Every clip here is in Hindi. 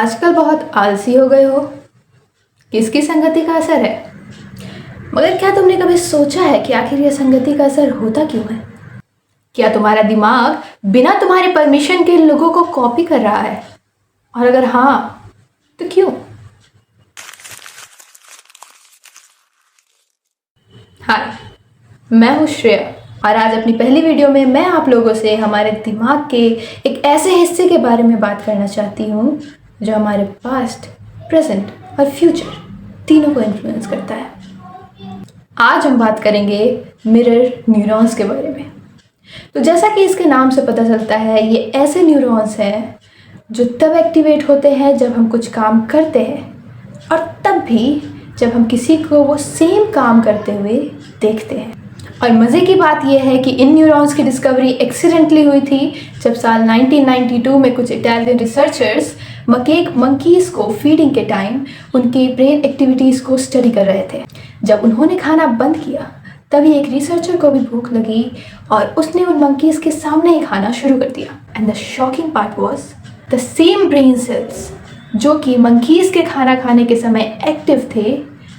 आजकल बहुत आलसी हो गए हो। किसकी संगति का असर है? मगर क्या तुमने कभी सोचा है कि आखिर यह संगति का असर होता क्यों है? क्या तुम्हारा दिमाग बिना तुम्हारे परमिशन के लोगों को कॉपी कर रहा है? और अगर हाँ, तो क्यों? हाय, मैं हूँ श्रेया और आज अपनी पहली वीडियो में मैं आप लोगों से हमारे दिमाग के एक ऐसे हिस्से के बारे में बात करना चाहती हूँ जो हमारे पास्ट, प्रेजेंट और फ्यूचर तीनों को इन्फ्लुएंस करता है। आज हम बात करेंगे मिरर न्यूरॉन्स के बारे में। तो जैसा कि इसके नाम से पता चलता है, ये ऐसे न्यूरॉन्स हैं जो तब एक्टिवेट होते हैं जब हम कुछ काम करते हैं और तब भी जब हम किसी को वो सेम काम करते हुए देखते हैं। और मज़े की बात यह है कि इन न्यूरॉन्स की डिस्कवरी एक्सीडेंटली हुई थी जब साल 1992 में कुछ इटालियन रिसर्चर्स मंकीज़ को फीडिंग के टाइम उनकी ब्रेन एक्टिविटीज़ को स्टडी कर रहे थे। जब उन्होंने खाना बंद किया तभी एक रिसर्चर को भी भूख लगी और उसने उन मंकीज़ के सामने ही खाना शुरू कर दिया। And the shocking part was the same brain cells जो कि मंकीज़ के खाना खाने के समय एक्टिव थे,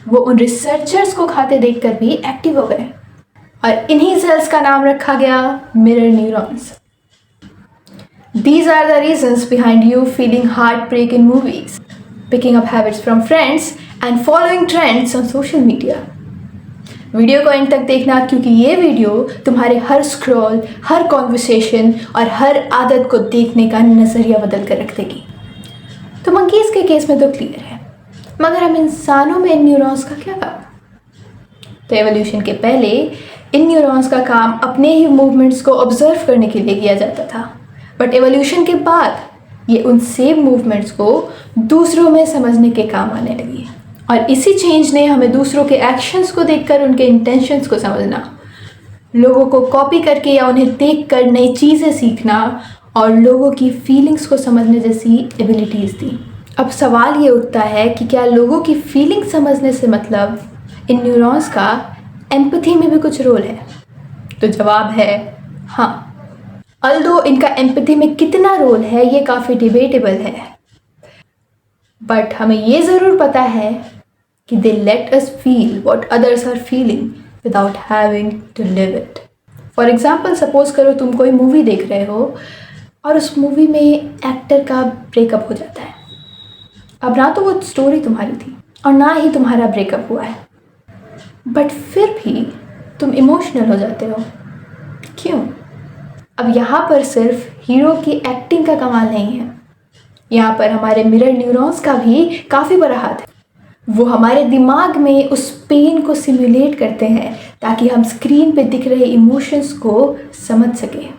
वो उन रिसर्चर्स को खाते देखकर भी एक्टिव हो गए और इन्हीं सेल्स का नाम रखा गया mirror neurons. These are the reasons behind you feeling heartbreak in movies, picking up habits from friends and following trends on social media. Video को एंड तक देखना क्योंकि ये वीडियो तुम्हारे हर स्क्रॉल, हर कॉन्वर्सेशन और हर आदत को देखने का नज़रिया बदल कर रख देगी। तो मंकीज़ के केस में तो क्लियर है, मगर हम इंसानों में इन न्यूरॉन्स का क्या काम? तो एवोल्यूशन के पहले इन न्यूरॉन्स का काम अपने ही मूवमेंट्स को ऑब्जर्व करने के लिए किया जाता था, बट एवोल्यूशन के बाद ये उन सेम मूवमेंट्स को दूसरों में समझने के काम आने लगी। और इसी चेंज ने हमें दूसरों के एक्शंस को देखकर उनके इंटेंशंस को समझना, लोगों को कॉपी करके या उन्हें देखकर नई चीज़ें सीखना और लोगों की फीलिंग्स को समझने जैसी एबिलिटीज़ दी। अब सवाल ये उठता है कि क्या लोगों की फीलिंग समझने से मतलब इन न्यूरॉन्स का एम्पैथी में भी कुछ रोल है? तो जवाब है हाँ। अल्दो इनका एम्पैथी में कितना रोल है ये काफ़ी डिबेटेबल है, बट हमें ये ज़रूर पता है कि they let us feel what others are feeling without having to live it. For example, suppose करो तुम कोई मूवी देख रहे हो और उस मूवी में एक्टर का ब्रेकअप हो जाता है। अब ना तो वो स्टोरी तुम्हारी थी और ना ही तुम्हारा ब्रेकअप हुआ है, बट फिर भी तुम इमोशनल हो जाते हो। क्यों? अब यहाँ पर सिर्फ हीरो की एक्टिंग का कमाल नहीं है, यहाँ पर हमारे मिरर न्यूरॉन्स का भी काफ़ी बड़ा हाथ है। वो हमारे दिमाग में उस पेन को सिमुलेट करते हैं ताकि हम स्क्रीन पे दिख रहे इमोशंस को समझ सकें।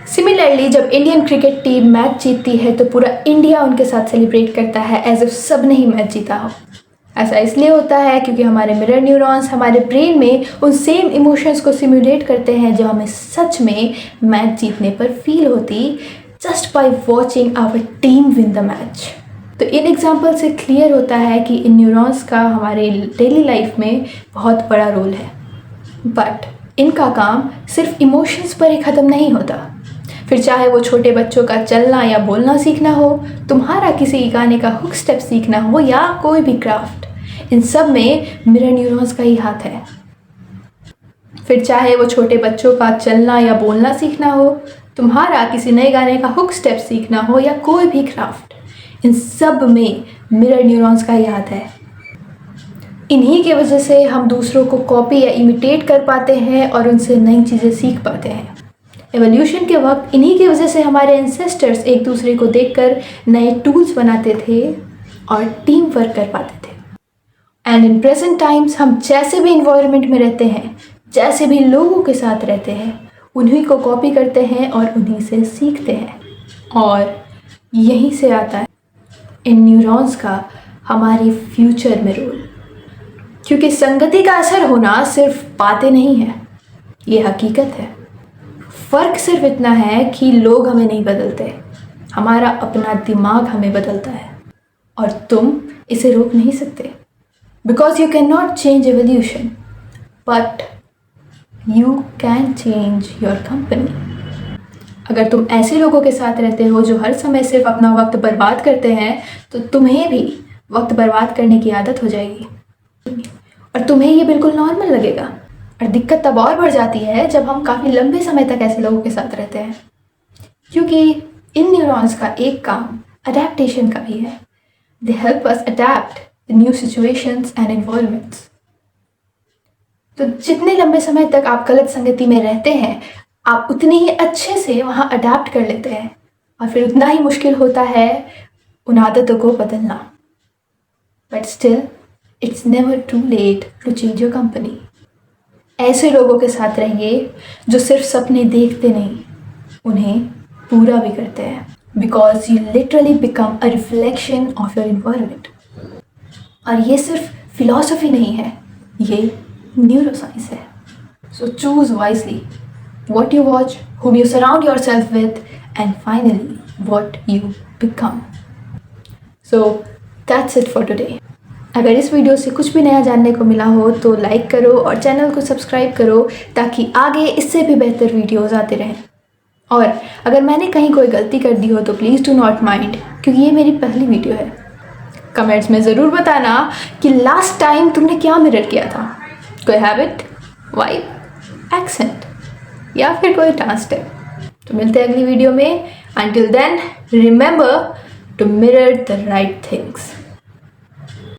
सिमिलरली, जब इंडियन क्रिकेट टीम मैच जीतती है तो पूरा इंडिया उनके साथ सेलिब्रेट करता है एज इफ सब ने ही मैच जीता हो। ऐसा इसलिए होता है क्योंकि हमारे मिरर न्यूरॉन्स हमारे ब्रेन में उन सेम इमोशंस को सिमुलेट करते हैं जो हमें सच में मैच जीतने पर फील होती just by watching our team win the match. तो इन एग्जाम्पल से क्लियर होता है कि इन न्यूरॉन्स का हमारे डेली लाइफ में बहुत बड़ा रोल है, बट इनका काम सिर्फ इमोशंस पर ही ख़त्म नहीं होता। फिर चाहे वो छोटे बच्चों का चलना या बोलना सीखना हो, तुम्हारा किसी गाने का हुक स्टेप सीखना हो या कोई भी क्राफ्ट, इन सब में मिरर न्यूरॉन्स का ही हाथ है। फिर चाहे वो छोटे बच्चों का चलना या बोलना सीखना हो, तुम्हारा किसी नए गाने का हुक स्टेप सीखना हो या कोई भी क्राफ्ट, इन सब में मिरर न्यूरॉन्स का ही हाथ है। इन्हीं की वजह से हम दूसरों को कॉपी या इमिटेट कर पाते हैं और उनसे नई चीज़ें सीख पाते हैं। एवोल्यूशन के वक्त इन्हीं की वजह से हमारे एंसेस्टर्स एक दूसरे को देखकर नए टूल्स बनाते थे और टीम वर्क कर पाते थे। एंड इन प्रेजेंट टाइम्स हम जैसे भी इन्वायरमेंट में रहते हैं, जैसे भी लोगों के साथ रहते हैं, उन्हीं को कॉपी करते हैं और उन्हीं से सीखते हैं। और यहीं से आता है इन न्यूरॉन्स का हमारे फ्यूचर में रोल। क्योंकि संगति का असर होना सिर्फ बातें नहीं है, ये हकीकत है। फ़र्क सिर्फ इतना है कि लोग हमें नहीं बदलते, हमारा अपना दिमाग हमें बदलता है और तुम इसे रोक नहीं सकते। Because you can not change evolution, but you can change your company. अगर तुम ऐसे लोगों के साथ रहते हो जो हर समय सिर्फ अपना वक्त बर्बाद करते हैं, तो तुम्हें भी वक्त बर्बाद करने की आदत हो जाएगी और तुम्हें ये बिल्कुल नॉर्मल लगेगा। और दिक्कत तब और बढ़ जाती है जब हम काफ़ी लंबे समय तक ऐसे लोगों के साथ रहते हैं, क्योंकि इन न्यूरॉन्स का एक काम अडेप्टेशन का भी है। They help us adapt the new situations and environments. तो जितने लंबे समय तक आप गलत संगति में रहते हैं, आप उतने ही अच्छे से वहाँ अडेप्ट कर लेते हैं और फिर उतना ही मुश्किल होता है उन आदतों को बदलना। But still it's never too late to change your company. ऐसे लोगों के साथ रहिए जो सिर्फ सपने देखते नहीं, उन्हें पूरा भी करते हैं, because you literally become a reflection of your environment. और ये सिर्फ फिलॉसफी नहीं है, ये न्यूरोसाइंस है। So choose wisely what you watch, whom you surround yourself with, and finally what you become. So that's it for today. अगर इस वीडियो से कुछ भी नया जानने को मिला हो तो लाइक करो और चैनल को सब्सक्राइब करो ताकि आगे इससे भी बेहतर वीडियोस आते रहें। और अगर मैंने कहीं कोई गलती कर दी हो तो प्लीज़ डू नॉट माइंड, क्योंकि ये मेरी पहली वीडियो है। कमेंट्स में ज़रूर बताना कि लास्ट टाइम तुमने क्या मिरर किया था, कोई हैबिट, वाइब, एक्सेंट या फिर कोई डांस स्टेप। तो मिलते हैं अगली वीडियो में। Until then, remember to mirror the right things.